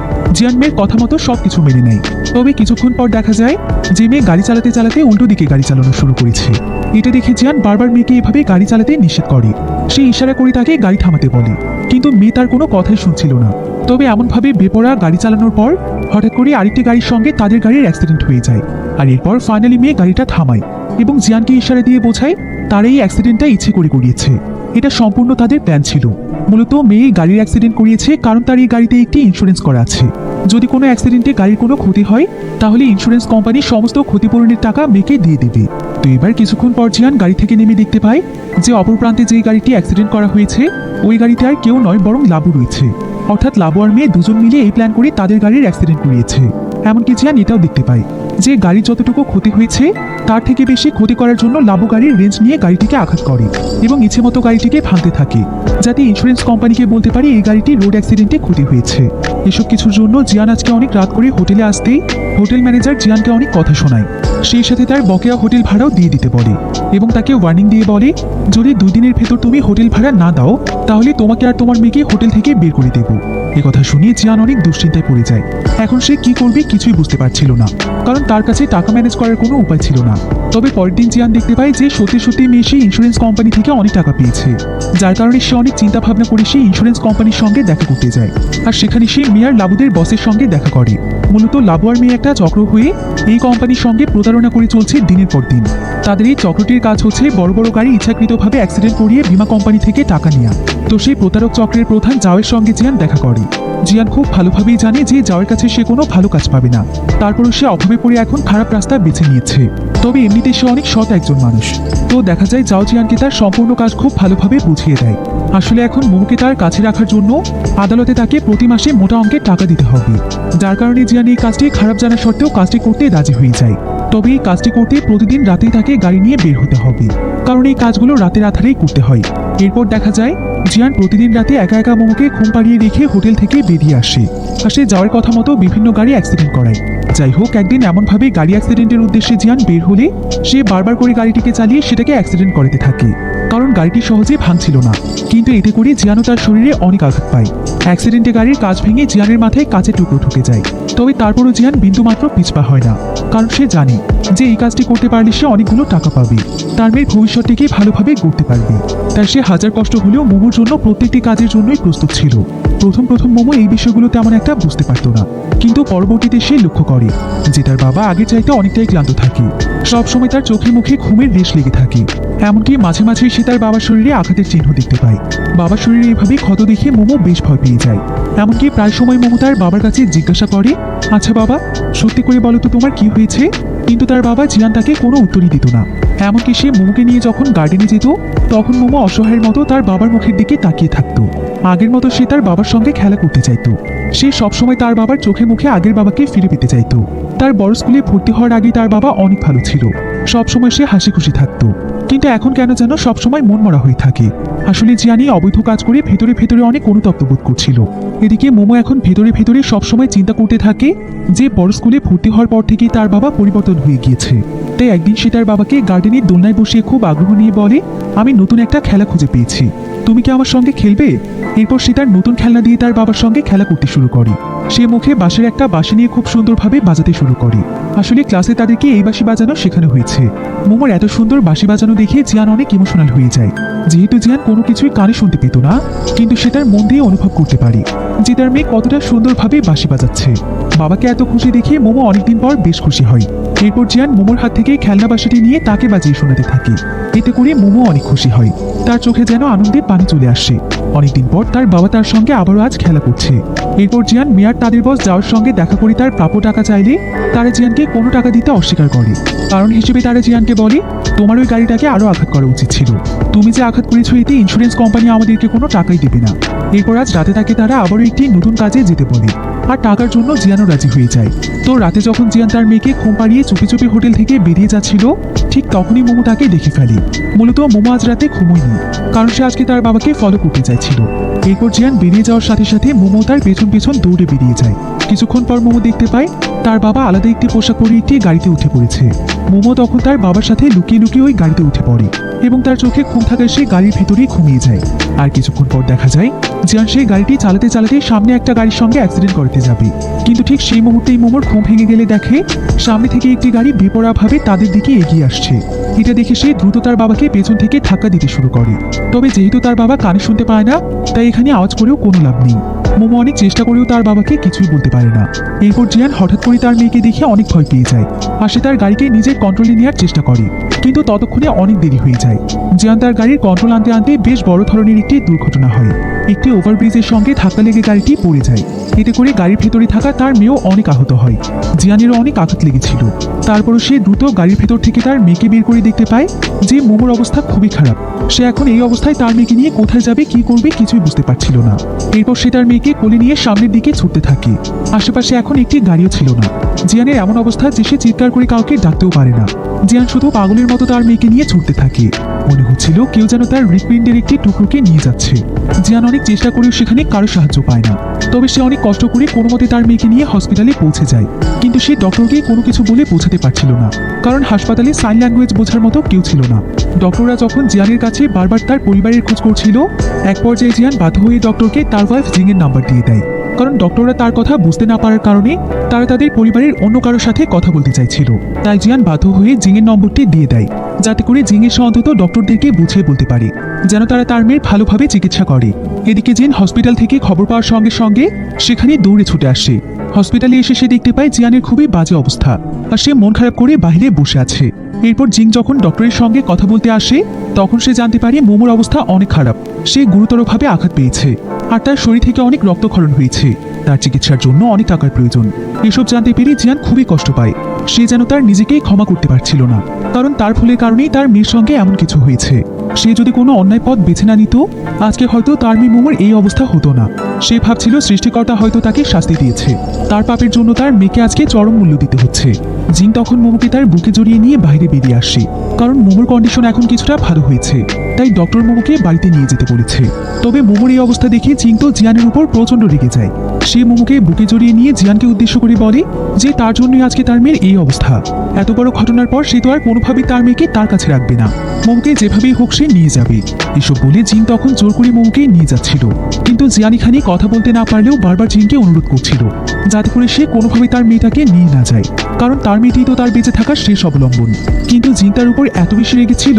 মেয়ের কথা মতো সবকিছু মেনে নেয়। তবে কিছুক্ষণ পর দেখা যায় যে মেয়ে গাড়ি চালাতে চালাতে উল্টো দিকে গাড়ি চালানো শুরু করেছে। এটা দেখে জিয়ান বারবার মেয়েকে এভাবে গাড়ি চালাতে নিষেধ করে। সে ইশারা করে তাকে গাড়ি থামাতে বলে, কিন্তু মেয়ে তার কোনো কথাই শুনছিল না। তবে এমনভাবে বেপরোয়া গাড়ি চালানোর পর হঠাৎ করে আরেকটি গাড়ির সঙ্গে তাদের গাড়ির অ্যাক্সিডেন্ট হয়ে যায়। আর এরপর ফাইনালি মেয়ে গাড়িটা থামায় এবং জিয়ানকে ইশারা দিয়ে বোঝায় তার এই অ্যাক্সিডেন্টটা ইচ্ছে করে করিয়েছে। এটা সম্পূর্ণ তাদের প্ল্যান ছিল। মূলত মেয়ে গাড়ির অ্যাক্সিডেন্ট করিয়েছে কারণ তার এই গাড়িতে একটি ইন্স্যুরেন্স করা আছে। যদি কোনো অ্যাক্সিডেন্টে গাড়ির কোনো ক্ষতি হয়, তাহলে ইন্স্যুরেন্স কোম্পানি সমস্ত ক্ষতিপূরণের টাকা মেয়েকে দিয়ে দেবে। তো এবার কিছুক্ষণ পর জিয়ান গাড়ি থেকে নেমে দেখতে পায় যে অপর প্রান্তে যে গাড়িটি অ্যাক্সিডেন্ট করা হয়েছে, ওই গাড়িতে আর কেউ নয় বরং লাবু রয়েছে। অর্থাৎ লাবু আর মেয়ে দুজন মিলে এই প্ল্যান করে তাদের গাড়ির অ্যাক্সিডেন্ট করিয়েছে। এমনকি জিয়ান এটাও দেখতে পায় যে গাড়ির যতটুকু ক্ষতি হয়েছে তার থেকে বেশি ক্ষতি করার জন্য লাবু গাড়ির রেঞ্জ নিয়ে গাড়িটিকে আঘাত করে এবং ইচ্ছে মতো গাড়িটিকে ভাঙতে থাকে, যাতে ইন্স্যুরেন্স কোম্পানিকে বলতে পারে এই গাড়িটি রোড অ্যাক্সিডেন্টে ক্ষতি হয়েছে। এসব কিছুর জন্য জিয়ান আজকে অনেক রাত করে হোটেলে আসতেই হোটেল ম্যানেজার জিয়ানকে অনেক কথা শোনায়। সেই সাথে তার বকেয়া হোটেল ভাড়াও দিয়ে দিতে বলে এবং তাকে ওয়ার্নিং দিয়ে বলে, যদি 2 দিনের ভেতর তুমি হোটেল ভাড়া না দাও, তাহলে তোমাকে আর তোমার মেয়েকে হোটেল থেকে বের করে দেব। কথা শুনিয়ে জিয়ান অনেক দুশ্চিন্তায় পড়ে যায়। এখন সে কি করবে কিছুই বুঝতে পারছিল না, কারণ তার কাছে টাকা ম্যানেজ করার কোনো উপায় ছিল না। তবে পরের দিন জিয়ান দেখতে পায় যে সত্যি সত্যি মেয়ে সে ইন্স্যুরেন্স কোম্পানি থেকে অনেক টাকা পেয়েছে, যার কারণে সে অনেক চিন্তা ভাবনা করে সে ইন্স্যুরেন্স কোম্পানির সঙ্গে দেখা করতে যায়। আর সেখানে সে মেয়ে আর লাবুদের বসের সঙ্গে দেখা করে। মূলত লাবু আর মেয়ে একটা চক্র হয়ে এই কোম্পানির সঙ্গে প্রতারণা করে চলছে দিনের পর দিন। তাদের এই চক্রটির কাজ হচ্ছে বড় বড় গাড়ি ইচ্ছাকৃতভাবে অ্যাক্সিডেন্ট করিয়ে বীমা কোম্পানি থেকে টাকা নেওয়া। তো সেই প্রতারক চক্রের প্রধান জাওয়ের সঙ্গে জিয়ান দেখা করে। জিয়ান খুব ভালোভাবেই জানে যে জাওয়ের কাছে সে কোনো ভালো কাজ পাবে না, তারপরও সে অভাবে পড়ে এখন খারাপ রাস্তা বেছে নিয়েছে। তবে এমনিতে সে অনেক সৎ একজন মানুষ। তো দেখা যায় জাও জিয়ানকে তার সম্পূর্ণ কাজ খুব ভালোভাবে বুঝিয়ে দেয়। আসলে এখন মোমোকে তার কাছে রাখার জন্য আদালতে তাকে প্রতি মাসে মোটা অঙ্কের টাকা দিতে হবে, যার কারণে জিয়ান এই কাজটি খারাপ জানা সত্ত্বেও কাজটি করতে রাজি হয়ে যায়। তবে এই কাজটি করতে প্রতিদিন রাতেই তাকে গাড়ি নিয়ে বের হতে হবে, কারণ এই কাজগুলো রাতের আধারেই করতে হয়। এরপর দেখা যায় জিয়ান প্রতিদিন রাতে একা একা মোমোকে ঘুম পাড়িয়ে রেখে হোটেল থেকে বেরিয়ে আসে। আর সে যাওয়ার কথা মতো বিভিন্ন গাড়ি অ্যাক্সিডেন্ট করায়। যাই হোক, একদিন এমনভাবে গাড়ি অ্যাক্সিডেন্টের উদ্দেশ্যে জিয়ান বের হলে সে বারবার করে গাড়িটিকে চালিয়ে সেটাকে অ্যাক্সিডেন্ট করাতে থাকে, কারণ গাড়িটি সহজে ভাঙছিল না। কিন্তু এতে করে জিয়ানও তার শরীরে অনেক আঘাত পায়। অ্যাক্সিডেন্টে গাড়ির কাঁচ ভেঙে জিয়ানের মাথায় কাঁচের টুকরো ঢুকে যায়। তবে তারপরও জিয়ান বিন্দুমাত্র পিছপা হয় না, কারণ সে জানে যে এই কাজটি করতে পারলে সে অনেকগুলো টাকা পাবে, তার মেয়ের ভবিষ্যৎটিকে ভালোভাবে গড়তে পারবে। তাই সে হাজার কষ্ট হলেও মোমোর জন্য প্রত্যেকটি কাজের জন্যই প্রস্তুত ছিল। প্রথম মোমো এই বিষয়গুলো তেমন একটা বুঝতে পারতো না, কিন্তু পরবর্তীতে সে লক্ষ্য করে যে তার বাবা আগের চাইতে অনেকটাই ক্লান্ত থাকে। সবসময় তার চোখে মুখে ঘুমের রেশ লেগে থাকে। এমনকি মাঝে মাঝে সে তার বাবার শরীরে আঘাতের চিহ্ন দেখতে পায়। বাবার শরীরে এভাবে ক্ষত দেখে মোমো বেশ ভয় পেয়ে যায়। এমনকি প্রায় সময় মোমো তার বাবার কাছে জিজ্ঞাসা করে, আচ্ছা বাবা, সত্যি করে বলো তো তোমার কি হয়েছে? কিন্তু তার বাবা জিয়ান তাকে কোনো উত্তরই দিত না। এমনকি সে মোমোকে নিয়ে যখন গার্ডেনে যেত তখন মোমো অসহায়ের মতো তার বাবার মুখের দিকে তাকিয়ে থাকতো। আগের মতো সে তার বাবার সঙ্গে খেলা করতে চাইতো। সে সবসময় তার বাবার চোখে মুখে আগের বাবাকে ফিরে পেতে চাইতো। তার বড় স্কুলে ভর্তি হওয়ার আগে তার বাবা অনেক ভালো ছিল, সবসময় সে হাসি খুশি থাকতো। কিন্তু এখন কেন যেন সবসময় মনমরা হয়ে থাকে। আসলে জিয়ানি অবৈধ কাজ করে ভেতরে ভেতরে অনেক অনুতপ্ত বোধ করছিল। এদিকে মোমো এখন ভেতরে ভেতরে সবসময় চিন্তা করতে থাকে যে বড় স্কুলে ভর্তি হওয়ার পর থেকেই তার বাবা পরিবর্তন হয়ে গিয়েছে। তাই একদিন সে তার বাবাকে গার্ডেনের দোলনায় বসিয়ে খুব আগ্রহ নিয়ে বলে, আমি নতুন একটা খেলা খুঁজে পেয়েছি, তুমি কি আমার সঙ্গে খেলবে? এরপর সে তার নতুন খেলনা দিয়ে তার বাবার সঙ্গে খেলা করতে শুরু করে। সে মুখে বাঁশের একটা বাঁশি নিয়ে খুব সুন্দরভাবে বাজাতে শুরু করে। আসলে ক্লাসে তাদেরকে এই বাঁশি বাজানো শেখানো হয়েছে। মোমোর এত সুন্দর বাঁশি বাজানো দেখে জিয়ান অনেক ইমোশনাল হয়ে যায়। যেহেতু জিয়ান কোনো কিছুই কানে শুনতে পেত না, কিন্তু সে তার মন দিয়ে অনুভব করতে পারে যে তার মেয়ে কতটা সুন্দরভাবে বাঁশি বাজাচ্ছে। বাবাকে এত খুশি দেখে মোমো অনেকদিন পর বেশ খুশি হয়। এরপর জিয়ান মোমোর হাত থেকে খেলনা বাঁশিটি নিয়ে তাকে বাজিয়ে শোনাতে থাকে। এতে করে মোমো অনেক খুশি হয়, তার চোখে যেন আনন্দে পানি চলে আসে। অনেকদিন পর তার বাবা তার সঙ্গে আবারও আজ খেলা করছে। এরপর জিয়ান মেয়ার তাদের বস যাওয়ার সঙ্গে দেখা করে তার প্রাপ্য টাকা চাইলে তারা জিয়ানকে কোনো টাকা দিতে অস্বীকার করে। কারণ হিসেবে তারা জিয়ানকে বলে, তোমার ওই গাড়িটাকে আরো আঘাত করা উচিত ছিল, তুমি যে আঘাত করেছো এতে ইন্স্যুরেন্স কোম্পানি আমাদেরকে কোনো টাকাই দেবে না। এরপর আজ রাতে তাকে তারা আবারও একটি নতুন কাজে যেতে বলে, আর টাকার জন্য জিয়ানও রাজি হয়ে যায়। তো রাতে যখন জিয়ান তার মেয়েকে ঘুম পাড়িয়ে চুপি চুপি হোটেল থেকে বেরিয়ে যাচ্ছিল, ঠিক তখনই মোমো তাকে দেখে ফেলে। মূলত মোমো আজ রাতে ঘুমোয়নি, কারণ সে আজকে তার বাবাকে ফলো করতে চাইছিল। এরপর জিয়ান বেরিয়ে যাওয়ার সাথে সাথে মোমো তার পেছন পেছন দৌড়ে বেরিয়ে যায়। কিছুক্ষণ পর মোমো দেখতে পায় তার বাবা আলাদা একটি পোশাক পরে একটি গাড়িতে উঠে পড়েছে। মোমো তখন তার বাবার সাথে লুকিয়ে লুকিয়ে ওই গাড়িতে উঠে পড়ে এবং তার চোখে ঘুম থাকায় সে গাড়ির ভেতরেই ঘুমিয়ে যায়। আর কিছুক্ষণ পর দেখা যায় জিয়ান সেই গাড়িটি চালাতে চালাতে সামনে একটা গাড়ির সঙ্গে অ্যাক্সিডেন্ট করতে যাবে। কিন্তু ঠিক সেই মুহূর্তেই মোমোর ঘুম ভেঙে গেলে দেখে সামনে থেকে একটি গাড়ি বেপরোয়াভাবে তাদের দিকে এগিয়ে আসছে। এটা দেখে সে দ্রুত তার বাবাকে পেছন থেকে ধাক্কা দিতে শুরু করে। তবে যেহেতু তার বাবা কানে শুনতে পায় না, তাই এখানে আওয়াজ করেও কোনো লাভ নেই। মোমো অনেক চেষ্টা করেও তার বাবাকে কিছুই বলতে পারে না। এরপর জিয়ান হঠাৎ করে তার মেয়েকে দেখে অনেক ভয় পেয়ে যায়, আর সে তার গাড়িকে নিজের কন্ট্রোলে নেওয়ার চেষ্টা করে। কিন্তু ততক্ষণে অনেক দেরি হয়ে যায়। জিয়ান তার গাড়ির কন্ট্রোল আনতে আনতে বেশ বড় ধরনের একটি দুর্ঘটনা হয়। একটি ওভারব্রিজের সঙ্গে ধাক্কা লেগে গাড়িটি পড়ে যায়। এতে করে গাড়ির ভেতরে থাকা তার মেয়েও অনেক আহত হয়। জিয়ানেরও অনেক আঘাত লেগেছিল। তারপরও সে দ্রুত গাড়ির ভেতর থেকে তার মেয়েকে বের করে দেখতে পায় যে মোমোর অবস্থা খুবই খারাপ। সে এখন এই অবস্থায় তার মেয়েকে নিয়ে কোথায় যাবে, কি করবে কিছুই বুঝতে পারছিল না। এরপর সে তার মেয়েকে কোলে নিয়ে সামনের দিকে ছুটতে থাকে। আশেপাশে এখন একটি গাড়িও ছিল না। জিয়ানের এমন অবস্থা যে সে চিৎকার করে কাউকে ডাকতেও পারে না। জিয়ান শুধু পাগলের মতো তার মেয়েকে নিয়ে ছুটতে থাকে। মনে হচ্ছিল কেউ যেন তার হৃৎপিণ্ডের একটি টুকরোকে নিয়ে যাচ্ছে। জিয়ান অনেক চেষ্টা করেও সেখানে কারো সাহায্য পায় না। তবে সে অনেক কষ্ট করে কোনো মতে তার মেয়েকে নিয়ে হসপিটালে পৌঁছে যায়। কিন্তু সে ডক্টরকে কোনো কিছু বলে পৌঁছাতে পারছিল না, কারণ হাসপাতালে সাইন ল্যাঙ্গুয়েজ বোঝার মতো কেউ ছিল না। ডক্টররা যখন জিয়ানের কাছে বারবার তার পরিবারের খোঁজ করছিল, এক পর্যায়ে জিয়ান বাধ্য হয়ে ডক্টরকে তার ওয়াইফ জিংয়ের নাম্বার দিয়ে দেয়। কারণ ডক্টররা তার কথা বুঝতে না পারার কারণে তারা তাদের পরিবারের অন্য কারোর সাথে কথা বলতে চাইছিল। তাই জিয়ান বাধ্য হয়ে জিংয়ের নম্বরটি দিয়ে দেয়, যাতে করে জিংয়ের সে অন্তত ডক্টরদেরকে বুঝিয়ে বলতে পারে যেন তারা তার মেয়ের ভালোভাবে চিকিৎসা করে। এদিকে জিন হসপিটাল থেকে খবর পাওয়ার সঙ্গে সঙ্গে সেখানে দৌড়ে ছুটে আসে। হসপিটালে এসে সে দেখতে পায় জিয়ানের খুবই বাজে অবস্থা, আর সে মন খারাপ করে বাইরে বসে আছে। এরপর জিং যখন ডক্টরের সঙ্গে কথা বলতে আসে, তখন সে জানতে পারে মোমোর অবস্থা অনেক খারাপ। সে গুরুতরভাবে আঘাত পেয়েছে, আর তার শরীর থেকে অনেক রক্তক্ষরণ হয়েছে। তার চিকিৎসার জন্য অনেক টাকার প্রয়োজন। এসব জানতে পেরে জিয়ান খুবই কষ্ট পায়। সে যেন তার নিজেকেই ক্ষমা করতে পারছিল না, কারণ তার ভুলের কারণেই তার মেয়ের সঙ্গে এমন কিছু হয়েছে। সে যদি কোনো অন্যায় পথ বেছে না নিত, আজকে হয়তো তার মেয়ে মোমোর এই অবস্থা হতো না। সে ভাবছিল সৃষ্টিকর্তা হয়তো তাকে শাস্তি দিয়েছে, তার পাপের জন্য তার মেয়েকে আজকে চরম মূল্য দিতে হচ্ছে। জিন তখন মোমোকে তার বুকে জড়িয়ে নিয়ে বাইরে বেরিয়ে আসে, কারণ মোমোর কন্ডিশন এখন কিছুটা ভালো হয়েছে। তাই ডক্টর মোমোকে বাড়িতে নিয়ে যেতে বলেছে। তবে মোমোর এই অবস্থা দেখে জিং তো জিয়ানের উপর প্রচন্ড রেগে যায়। সে মোমোকে বুকে জড়িয়ে নিয়ে জিয়ানকে উদ্দেশ্য করে বলে যে তার জন্যই আজকে তার মেয়ের এই অবস্থা। এত বড় ঘটনার পর সে তো আর কোনোভাবেই তার মেয়েকে তার কাছে রাখবে না, মোমোকে যেভাবেই হোক সে নিয়ে যাবে। এসব বলে জিন তখন জোর করে মোমোকে নিয়ে যাচ্ছিল। কিন্তু জিয়ান এখানে কথা বলতে না পারলেও বারবার জিনকে অনুরোধ করছিল যাতে করে সে কোনোভাবে তার মেয়েটাকে নিয়ে না যায়, কারণ তার মেয়েটি তো তার বেঁচে থাকার শেষ অবলম্বন। কিন্তু জিন তার উপর এত বেশি রেগেছিল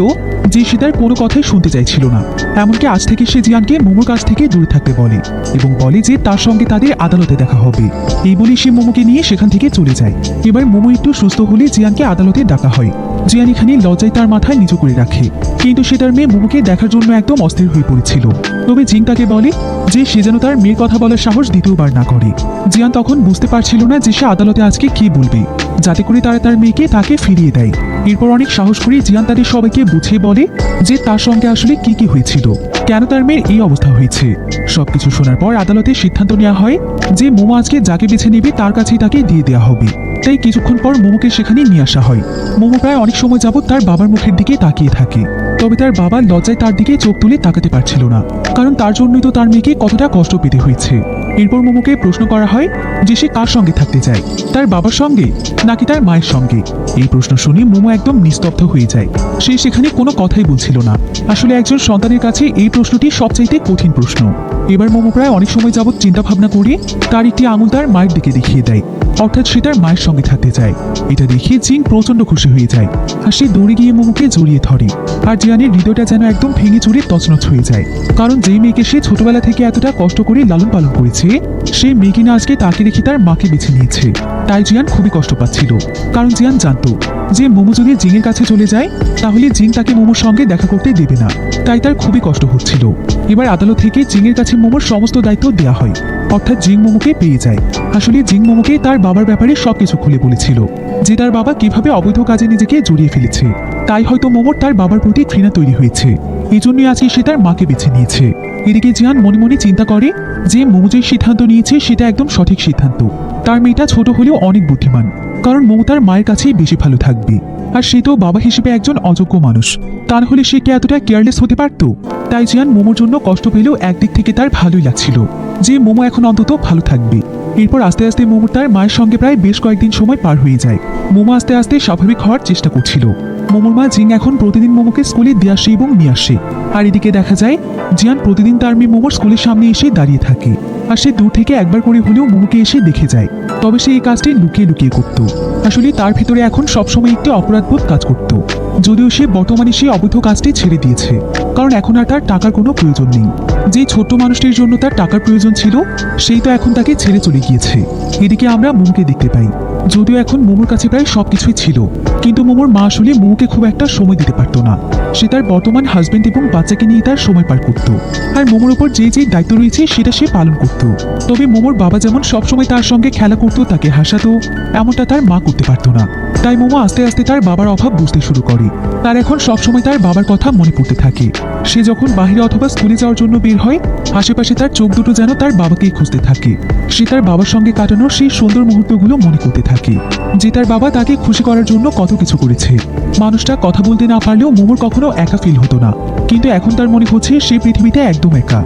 যে সে তার কোনো কথাই শুনতে চাইছিল না। এমনকি আজ থেকে সে জিয়ানকে মোমোর কাছ থেকে দূরে থাকতে বলে এবং বলে যে তার সঙ্গে তাদের আদালতে দেখা হবে। এই বলে সে মোমোকে নিয়ে সেখান থেকে চলে যায়। এবার মোমো একটু সুস্থ হলে জিয়ানকে আদালতে ডাকা হয়। জিয়ান এখানে লজ্জায় তার মাথায় নিচু করে রাখে, কিন্তু সে তার মেয়ে মোমোকে দেখার জন্য একদম অস্থির হয়ে পড়েছিল। তবে জিং তাকে বলে যে সে যেন তার মেয়ের কথা বলার সাহস দ্বিতীয়বার না করে। জিয়ান তখন বুঝতে পারছিল না যে সে আদালতে আজকে কি বলবে, যাতে করে তারা তার মেয়েকে তাকে ফিরিয়ে দেয়। এরপর অনেক সাহস করে জিয়ান তাদের সবাইকে বুঝিয়ে বলে যে তার সঙ্গে আসলে কি হয়েছিল, কেন তার মেয়ের এই অবস্থা হয়েছে। সবকিছু শোনার পর আদালতে সিদ্ধান্ত নেওয়া হয় যে মোমো আজকে যাকে বেছে নেবে তার কাছেই তাকে দিয়ে দেওয়া হবে। তাই কিছুক্ষণ পর মোমোকে সেখানে নিয়ে আসা হয়। মোমো প্রায় অনেক সময় যাবত তার বাবার মুখের দিকে তাকিয়ে থাকে, তবে তার বাবার লজ্জায় তার দিকে চোখ তুলে তাকাতে পারছিল না, কারণ তার জন্যই তো তার মেয়েকে কতটা কষ্ট পেতে হয়েছে। এরপর মোমোকে প্রশ্ন করা হয় যে সে কার সঙ্গে থাকতে চায়, তার বাবার সঙ্গে নাকি তার মায়ের সঙ্গে। এই প্রশ্ন শুনে মোমো একদম নিস্তব্ধ হয়ে যায়। সে সেখানে কোনো কথাই বলছিল না। আসলে একজন সন্তানের কাছে এই প্রশ্নটি সবচাইতে কঠিন প্রশ্ন। এবার মোমো প্রায় অনেক সময় যাবৎ চিন্তা ভাবনা করে তার একটি আঙুল তার মায়ের দিকে দেখিয়ে দেয়, অর্থাৎ সে তার মায়ের সঙ্গে থাকতে চায়। এটা দেখে জিং প্রচন্ড খুশি হয়ে যায়, আর সে দৌড়ে গিয়ে মোমোকে জড়িয়ে ধরে। আর জিয়ানের হৃদয়টা যেন একদম ভেঙে চুরে তছনছ হয়ে যায়, কারণ যেই মেয়েকে সে ছোটবেলা থেকে এতটা কষ্ট করে লালন পালন করেছে, সেই মেয়ে কিনা আজকে তাকে রেখে তার মাকে বেছে নিয়েছে। তাই জিয়ান খুবই কষ্ট পাচ্ছিল, কারণ জিয়ান জানতো যে মোমো যদি জিংয়ের কাছে চলে যায় তাহলে জিং তাকে মোমোর সঙ্গে দেখা করতে দেবে না। তাই তার খুবই কষ্ট হচ্ছিল। এবার আদালত থেকে জিংয়ের কাছে মোমোর সমস্ত দায়িত্ব দেওয়া হয়, অর্থাৎ জিং মোমোকে পেয়ে যায়। আসলে জিং মোমোকে তার বাবার ব্যাপারে সবকিছু খুলে বলেছিল, যে তার বাবা কিভাবে অবৈধ কাজে নিজেকে জড়িয়ে ফেলেছে। তাই হয়তো মোমোর তার বাবার প্রতি ঘৃণা তৈরি হয়েছে, এই জন্যই আজকে সে তার মাকে বেছে নিয়েছে। এদিকে জিয়ান মনে মনে চিন্তা করে যে মোমো যে সিদ্ধান্ত নিয়েছে সেটা একদম সঠিক সিদ্ধান্ত। তার মেয়েটা ছোট হলেও অনেক বুদ্ধিমান, কারণ মোমো তার মায়ের কাছেই বেশি ভালো থাকবে। আর সে তো বাবা হিসেবে একজন অযোগ্য মানুষ, তা না হলে সে কি এতটা কেয়ারলেস হতে পারত? তাই জিয়ান মোমোর জন্য কষ্ট পেলেও একদিক থেকে তার ভালোই লাগছিল যে মোমো এখন অন্তত ভালো থাকবে। এরপর আস্তে আস্তে মোমো তার মায়ের সঙ্গে প্রায় বেশ কয়েকদিন সময় পার হয়ে যায়। মোমো আস্তে আস্তে স্বাভাবিক হওয়ার চেষ্টা করছিল। মোমোর মা জিং এখন প্রতিদিন মোমোকে স্কুলে দিয়ে আসে এবং নিয়ে আসে। আর এদিকে দেখা যায় জিয়ান প্রতিদিন তার মেয়ে মোমোর স্কুলের সামনে এসে দাঁড়িয়ে থাকে, আর সে দূর থেকে একবার করে হলেও মোমোকে এসে দেখে যায়। তবে সে এই কাজটি লুকিয়ে লুকিয়ে করত। আসলে তার ভেতরে এখন সবসময় একটি অপরাধবোধ কাজ করত, যদিও সে বর্তমানে সেই অবৈধ কাজটি ছেড়ে দিয়েছে, কারণ এখন আর তার টাকার কোনো প্রয়োজন নেই। যে ছোট্ট মানুষটির জন্য তার টাকার প্রয়োজন ছিল, সেই তো এখন তাকে ছেড়ে চলে গিয়েছে। এদিকে আমরা মোমোকে দেখতে পাই, যদিও এখন মোমোর কাছে প্রায় সবকিছুই ছিল, কিন্তু মোমোর মা আসলে মোমোকে খুব একটা সময় দিতে পারতো না। সে তার বর্তমান হাজবেন্ড এবং বাচ্চাকে নিয়ে তার সময় পার করত, আর মোমোর উপর যে যে দায়িত্ব রয়েছে সেটা সে পালন করত। তবে মোমোর বাবা যেমন সবসময় তার সঙ্গে খেলা করতো, তাকে হাসাতো, এমনটা তার মা করতে পারতো না। তাই মোমো আস্তে আস্তে তার বাবার অভাব বুঝতে শুরু করে। তার এখন সবসময় তার বাবার কথা মনে পড়তে থাকে। সে যখন বাইরে অথবা স্কুলে যাওয়ার জন্য বের হয়, আশেপাশে তার চোখ দুটো যেন তার বাবাকেই খুঁজতে থাকে। সে তার বাবার সঙ্গে কাটানোর সেই সুন্দর মুহূর্তগুলো মনে করতে থাকে, যে তার বাবা তাকে খুশি করার জন্য কত কিছু করেছে। মানুষটা কথা বলতে না পারলেও মোমোর কখনো একা ফিল হতো না, কিন্তু এখন তার মনে হচ্ছে সে পৃথিবীতে একদম একা,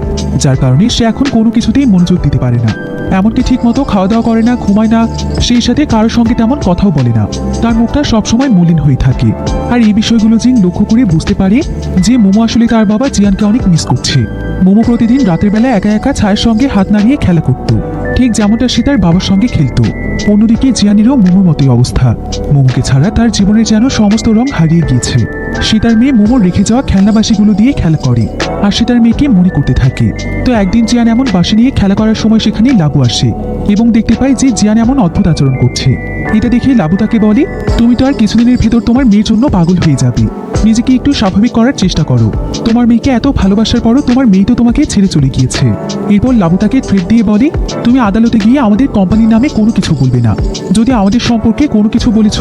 যার কারণে সে এখন কোনো কিছুতেই মনোযোগ দিতে পারে না। এমনকি ঠিক মতো খাওয়া দাওয়া করে না, ঘুমায় না, সেই সাথে কারোর সঙ্গে তেমন কথাও বলে না। তার মুখটা সবসময় মলিন হয়ে থাকে। আর এই বিষয়গুলো জিং লক্ষ্য করে বুঝতে পারে যে মোমো আসলে তার বাবা জিয়ানকে অনেক মিস করছে। মোমো প্রতিদিন রাতের বেলা একা একা ছায়ের সঙ্গে হাত নাড়িয়ে খেলা করত, ঠিক যেমনটা সে তার বাবার সঙ্গে খেলতো। অন্যদিকে জিয়ানেরও মোমোর মতোই অবস্থা। মোমোকে ছাড়া তার জীবনের যেন সমস্ত রং হারিয়ে গিয়েছে। সে তার মেয়ে মোমোর রেখে যাওয়া খেলনাবাসিগুলো দিয়ে খেলা করে, আর সে তার মেয়েকে মনে করতে থাকে। তো একদিন জিয়ান এমন বাসি নিয়ে খেলা করার সময় সেখানে লাবু আসে এবং দেখতে পায় যে জিয়ান এমন অদ্ভুত আচরণ করছে। এটা দেখে লাবু তাকে বলে, তুমি তো আর কিছুদিনের ভেতর তোমার মেয়ের জন্য পাগল হয়ে যাবে, নিজেকে একটু স্বাভাবিক করার চেষ্টা করো। তোমার মেয়েকে এত ভালোবাসার পরও তোমার মেয়ে তো তোমাকে ছেড়ে চলে গিয়েছে। এরপর লাবু তাকে থ্রেট দিয়ে বলে, তুমি আদালতে গিয়ে আমাদের কোম্পানির নামে কোনো কিছু বলবে না। যদি আমাদের সম্পর্কে কোনো কিছু বলেছ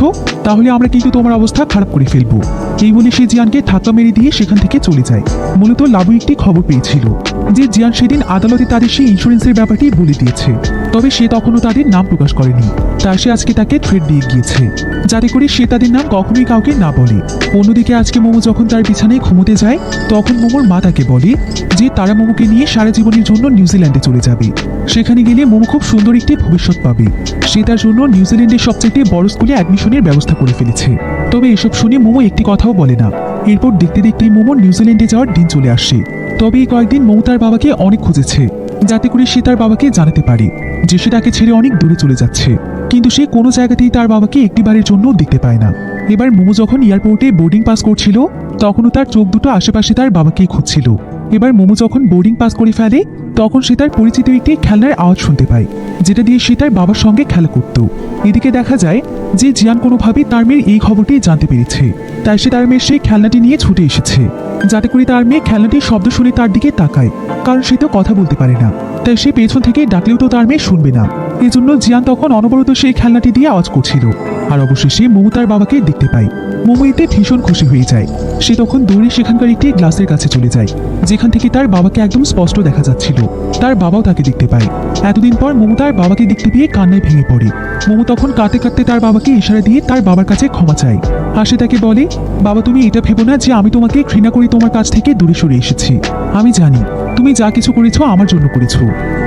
তাহলে আমরা কিন্তু তোমার অবস্থা খারাপ করে ফেলবো। এই বলে সে জিয়ানকে ধাক্কা মেরে দিয়ে সেখান থেকে চলে যায়। মূলত লাবু একটি খবর পেয়েছিল যে জিয়ান সেদিন আদালতে তাদের সেই ইন্স্যুরেন্সের ব্যাপারটি বলে দিয়েছে, তবে সে তখনও তাদের নাম প্রকাশ করেনি। তাই সে আজকে তাকে থ্রেট দিয়ে গিয়েছে, যাতে করে সে তাদের নাম কখনোই কাউকে না বলে। অন্যদিকে আজকে মোমো যখন তার বিছানায় ঘুমোতে যায়, তখন মোমোর মা তাকে বলে যে তারা মোমোকে নিয়ে সারা জীবনের জন্য নিউজিল্যান্ডে চলে যাবে। সেখানে গেলে মোমো খুব সুন্দর একটি ভবিষ্যৎ পাবে। সে তার জন্য নিউজিল্যান্ডের সবচেয়ে বড় স্কুলে অ্যাডমিশনের ব্যবস্থা করে ফেলেছে। তবে এসব শুনে মোমো একটি কথাও বলে না। এরপর দেখতে দেখতেই মোমোর নিউজিল্যান্ডে যাওয়ার দিন চলে আসে। তবে এই কয়েকদিন মোমো তার বাবাকে অনেক খুঁজেছে, যাতে করে সে তার বাবাকে জানাতে পারে যে সে তাকে ছেড়ে অনেক দূরে চলে যাচ্ছে, কিন্তু সে কোনো জায়গাতেই তার বাবাকে একটিবারের জন্য দেখতে পায় না। এবার মোমো যখন এয়ারপোর্টে বোর্ডিং পাস করছিল, তখনও তার চোখ দুটো আশেপাশে তার বাবাকেই খুঁজছিল। এবার মোমো যখন বোর্ডিং পাস করে ফেলে, তখন সে তার পরিচিত একটি খেলনার আওয়াজ শুনতে পায়, যেটা দিয়ে সে তার বাবার সঙ্গে খেলা করত। এদিকে দেখা যায় যে জিয়ান কোনোভাবে তার মেয়ের এই খবরটি জানতে পেরেছে। তাই সে তার মেয়ের সেই খেলনাটি নিয়ে ছুটে এসেছে, যাতে করে তার মেয়ে খেলনাটির শব্দ শুনে তার দিকে তাকায়, কারণ সে তো কথা বলতে পারে না। তাই সে পেছন থেকে ডাকলেও তো তার মেয়ে শুনবে না। এজন্য জিয়ান তখন অনবরত সেই খেলনাটি দিয়ে আওয়াজ করছিল। আর অবশেষে মোমো তার বাবাকে দেখতে পায়। মোমো এতে ভীষণ খুশি হয়ে যায়। সে তখন দৌড়ে সেখানকার একটি গ্লাসের কাছে চলে যায়, যেখান থেকে তার বাবাকে একদম স্পষ্ট দেখা যাচ্ছিল। তার বাবাও তাকে দেখতে পায়। এতদিন পর মোমো তার বাবাকে দেখতে পেয়ে কান্নায় ভেঙে পড়ে। মোমো তখন কাঁদতে কাঁদতে তার বাবাকে ইশারা দিয়ে তার বাবার কাছে ক্ষমা চায়। আর সে তাকে বলে, বাবা তুমি এটা ভেবো না যে আমি তোমাকে ঘৃণা করে তোমার কাছ থেকে দূরে সরে এসেছি। আমি জানি তুমি যা কিছু করেছো আমার জন্য করেছো,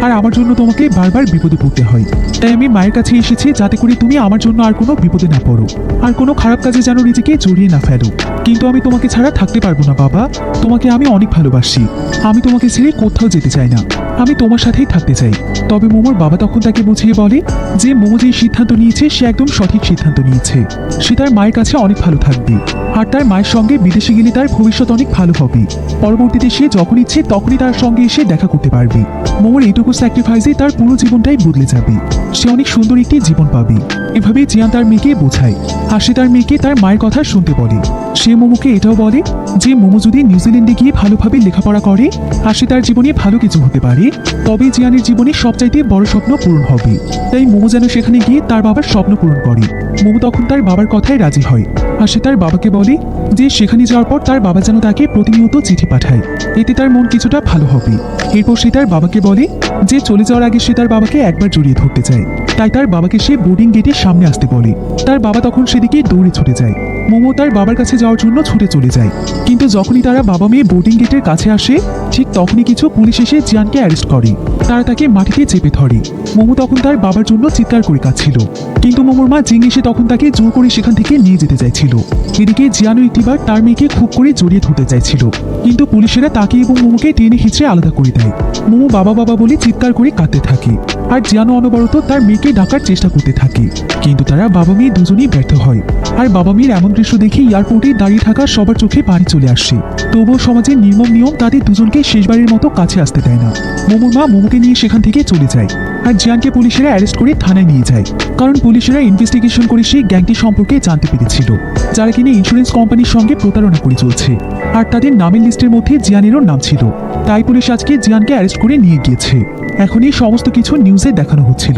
আর আমার জন্য তোমাকে বারবার বিপদে পড়তে হয়। তাই আমি মায়ের কাছে এসেছি যাতে করে তুমি আমার জন্য আর কোনো বিপদে না পড়ো, আর কোনো খারাপ কাজে যেন নিজেকে জড়িয়ে না ফেলো। কিন্তু আমি তোমাকে ছাড়া থাকতে পারবো না বাবা। তোমাকে আমি অনেক ভালোবাসি। আমি তোমাকে ছেড়ে কোথাও যেতে চাই না। আমি তোমার সাথেই থাকতে চাই। তবে মোমোর বাবা তখন তাকে বুঝিয়ে বলে যে মোমো যে সিদ্ধান্ত নিয়েছে সে একদম সঠিক সিদ্ধান্ত নিয়েছে। সে তার মায়ের কাছে অনেক ভালো থাকবে, আর তার মায়ের সঙ্গে বিদেশে গেলে তার ভবিষ্যৎ অনেক ভালো হবে। পরবর্তীতে সে যখন ইচ্ছে তখনই তার সঙ্গে এসে দেখা করতে পারবে। মোমোর এইটুকু স্যাক্রিফাইসে তার পুরো জীবনটাই বদলে যাবে। সে অনেক সুন্দর একটি জীবন পাবে। এভাবে জিয়ান তার মেয়েকে বোঝায়, আর সে তার মেয়েকে তার মায়ের কথা শুনতে বলে। সে মোমোকে এটাও বলে যে মোমো যদি নিউজিল্যান্ডে গিয়ে ভালোভাবে লেখাপড়া করে আর সে তার জীবনে ভালো কিছু হতে পারে, তবে জিয়ানের জীবনে সবচাইতে বড় স্বপ্ন পূরণ হবে। তাই মোমো যেন সেখানে গিয়ে তার বাবার স্বপ্ন পূরণ করে। মোমো তখন তার বাবার কথায় রাজি হয়, আর সে তার বাবাকে বলে যে সেখানে যাওয়ার পর তার বাবা যেন তাকে প্রতিনিয়ত চিঠি পাঠায়, এতে তার মন কিছুটা ভালো হবে। এরপর সে তার বাবাকে বলে যে চলে যাওয়ার আগে সে তার বাবাকে একবার জড়িয়ে ধরতে চায়। তাই তার বাবাকে সে বোর্ডিং গেটের সামনে আসতে বলে। তার বাবা তখন সেদিকে দৌড়ে ছুটে যায়। মোমো তার বাবার কাছে যাওয়ার জন্য ছুটে চলে যায়। কিন্তু যখনই তারা বাবা মেয়ে বোর্ডিং গেটের কাছে আসে, ঠিক তখনই কিছু পুলিশ এসে জিয়ানকে অ্যারেস্ট করে। তারা তাকে মাটিতে চেপে ধরে। মোমো তখন তার বাবার জন্য চিৎকার করে কাঁদছিল, কিন্তু মোমোর মা জিং এসে তখন তাকে জোর করে সেখান থেকে নিয়ে যেতে চাইছিল। এদিকে জিয়ানও একটিবার তার মেয়েকে খুব করে জড়িয়ে ধরতে চাইছিল, কিন্তু পুলিশেরা তাকে এবং মোমোকে টেনে হিঁচড়ে আলাদা করে দেয়। মোমো বাবা বাবা বলে চিৎকার করে কাঁদতে থাকে, আর জিয়ানও অনবরত তার মেয়েকে ডাকার চেষ্টা করতে থাকে। কিন্তু তারা বাবা মেয়ে দুজনেই ব্যর্থ হয়। আর বাবা মেয়ের এমন দৃশ্য দেখে এয়ারপোর্টে দাঁড়িয়ে থাকা সবার চোখে পানি চলে আসে। তবুও সমাজের নির্মম নিয়ম তাদের দুজনকে শেষবারের মতো কাছে আসতে দেয় না। মোমোর মা মোমোকে নিয়ে সেখান থেকে চলে যায়, আর জিয়ানকে পুলিশেরা অ্যারেস্ট করে থানায় নিয়ে যায়। কারণ পুলিশেরা ইনভেস্টিগেশন করে সেই গ্যাংটি সম্পর্কে জানতে পেরেছিল, যারা কিনা ইন্স্যুরেন্স কোম্পানির সঙ্গে প্রতারণা করে চলছে। আর তাদের নামের লিস্টের মধ্যে জিয়ানেরও নাম ছিল। তাই পুলিশ আজকে জিয়ানকে অ্যারেস্ট করে নিয়ে গিয়েছে। এখন এই সমস্ত কিছু নিউজে দেখানো হচ্ছিল,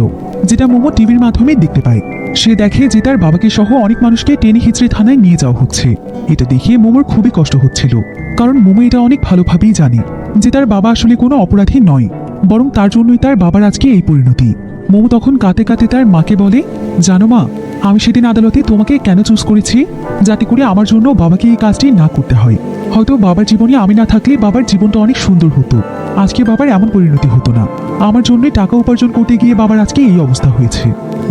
যেটা মোমো টিভির মাধ্যমে দেখতে পায়। সে দেখে যে তার বাবাকে সহ অনেক মানুষকে টেনে হিঁচড়ে থানায় নিয়ে যাওয়া হচ্ছে। এটা দেখে মোমোর খুবই কষ্ট হচ্ছিল, কারণ মোমো এটা অনেক ভালোভাবেই জানে যে তার বাবা আসলে কোনো অপরাধী নয়, বরং তার জন্যই তার বাবার আজকে এই পরিণতি। মোমো তখন কাঁদতে কাঁদতে তার মাকে বলে, জানো মা, আমি সেদিন আদালতে তোমাকে কেন চুজ করেছি, যাতে করে আমার জন্য বাবাকে এই কাজটি না করতে হয়। হয়তো বাবার জীবনে আমি না থাকলে বাবার জীবনটা অনেক সুন্দর হতো। আজকে বাবার এমন পরিণতি হতো না। আমার জন্যই টাকা উপার্জন করতে গিয়ে বাবার আজকে এই অবস্থা হয়েছে।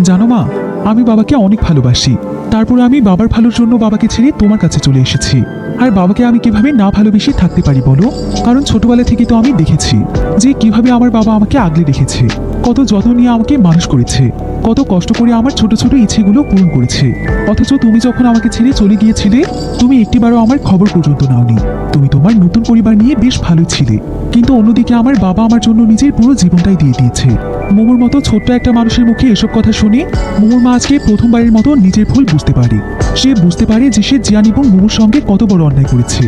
জানো মা, আমি বাবাকে অনেক ভালোবাসি। তারপর আমি বাবার ভালোর জন্য বাবাকে ছেড়ে তোমার কাছে চলে এসেছি। আর বাবাকে আমি কিভাবে না ভালোবেসে থাকতে পারি বলো? কারণ ছোটবেলা থেকে তো আমি দেখেছি যে কিভাবে আমার বাবা আমাকে আগলে রেখেছে, কত যত্ন নিয়ে আমাকে মানুষ করেছে, কত কষ্ট করে আমার ছোট ছোট ইচ্ছেগুলো পূরণ করেছে। অথচ তুমি যখন আমাকে ছেড়ে চলে গিয়েছিলে, তুমি একটিবারও আমার খবর পর্যন্ত নাওনি। তুমি তোমার নতুন পরিবার নিয়ে বেশ ভালোই ছিলে, কিন্তু অন্যদিকে আমার বাবা আমার জন্য নিজের পুরো জীবনটাই দিয়ে দিয়েছে। মোমোর মতো ছোট্ট একটা মানুষের মুখে এসব কথা শুনে মোমোর মা আজকে প্রথমবারের মতো নিজের ভুল বুঝতে পারে। সে বুঝতে পারে যে সে জিয়ান এবং মোমোর সঙ্গে কত বড় অন্যায় করেছে।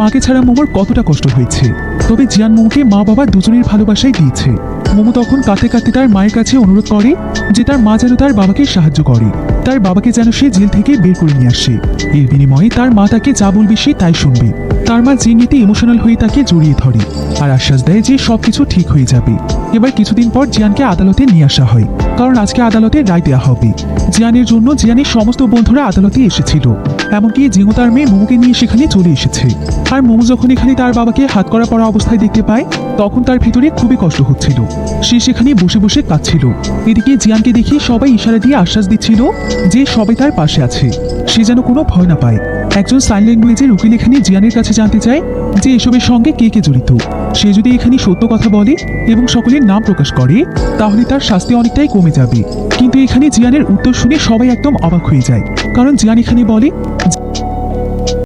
মাকে ছাড়া মোমোর কতটা কষ্ট হয়েছে, তবে জিয়ান মোমোকে মা বাবা দুজনের ভালোবাসাই দিয়েছে। মোমো তখন কাঁদতে কাঁদতে তার মায়ের কাছে অনুরোধ করে যে তার মা যেন তার বাবাকে সাহায্য করে, তার বাবাকে যেন সে জেল থেকে বের করে নিয়ে আসে। এর বিনিময়ে তার মা তাকে যা বলবে সে তাই শুনবে। তার মা জিঙ্গিতে ইমোশনাল হয়ে তাকে জড়িয়ে ধরে আর আশ্বাস দেয় যে সবকিছু ঠিক হয়ে যাবে। এবার কিছুদিন পর জিয়ানকে আদালতে নিয়ে আসা হয়, কারণ আজকে আদালতে রায় দেওয়া হবে। জিয়ানের জন্য জিয়ানের সমস্ত বন্ধুরা আদালতে এসেছিল, এমনকি জিঙ্গো তার মেয়ে মোমোকে নিয়ে সেখানে চলে এসেছে। আর মোমো যখন এখানে তার বাবাকে হাত করা পড়া অবস্থায় দেখতে পায়, তখন তার ভিতরে খুবই কষ্ট হচ্ছিল। সে সেখানে বসে বসে কাঁদছিল। এদিকে জিয়ানকে দেখে সবাই ইশারা দিয়ে আশ্বাস দিচ্ছিল যে সবাই তার পাশে আছে, সে যেন কোনো ভয় না পায়। একজন সাইন ল্যাঙ্গুয়েজের উকিল এখানে জিয়ানের কাছে জানতে চায় যে এসবের সঙ্গে কে কে জড়িত। সে যদি এখানে সত্য কথা বলে এবং সকলের নাম প্রকাশ করে, তাহলে তার শাস্তি অনেকটাই কমে যাবে। কিন্তু এখানে জিয়ানের উত্তর শুনে সবাই একদম অবাক হয়ে যায়, কারণ জিয়ান এখানে বলে